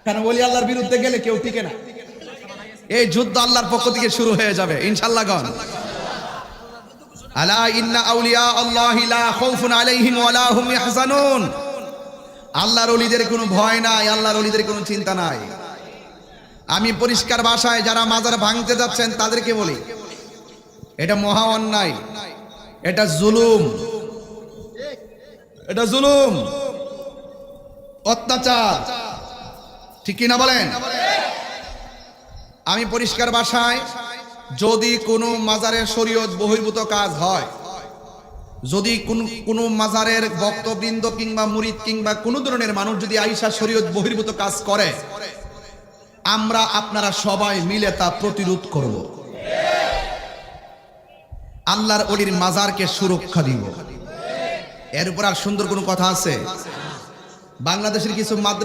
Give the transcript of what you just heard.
কারণ ওলি আল্লাহর বিরুদ্ধে গেলে কেউ টিকে না। এই যুদ্ধ আল্লাহর পক্ষ থেকে শুরু হয়ে যাবে ইনশাআল্লাহ। গণ আলা ইন্না আউলিয়া আল্লাহি লা খাউফুন আলাইহিম ওয়া লা হুম ইয়াহজানুন। আল্লাহর ওলিদের কোনো ভয় নাই, আল্লাহর ওলিদের কোনো চিন্তা নাই। আমি পরিষ্কার ভাষায় যারা মাজার ভাঙতে যাচ্ছেন তাদেরকে বলি, এটা মহা অন্যায়, এটা জুলুম, এটা জুলুম, অত্যাচার, ঠিক কি না বলেন? আমি পরিষ্কার ভাষায়, যদি কোনো মাজারের শরীয়ত বহির্ভূত কাজ হয়, যদি কোনো মাজারের ভক্তবৃন্দ কিংবা মুরিদ কিংবা কোনো ধরনের মানুষ যদি আইসা শরীয়ত বহির্ভূত কাজ করে, আমরা আপনারা সবাই মিলে তা প্রতিরোধ করব। আল্লাহর ওলির মাজারকে সুরক্ষা দিব। এর উপর আর সুন্দর কোনো কথা আছে? বাংলাদেশের কিছু মাদ্রাসা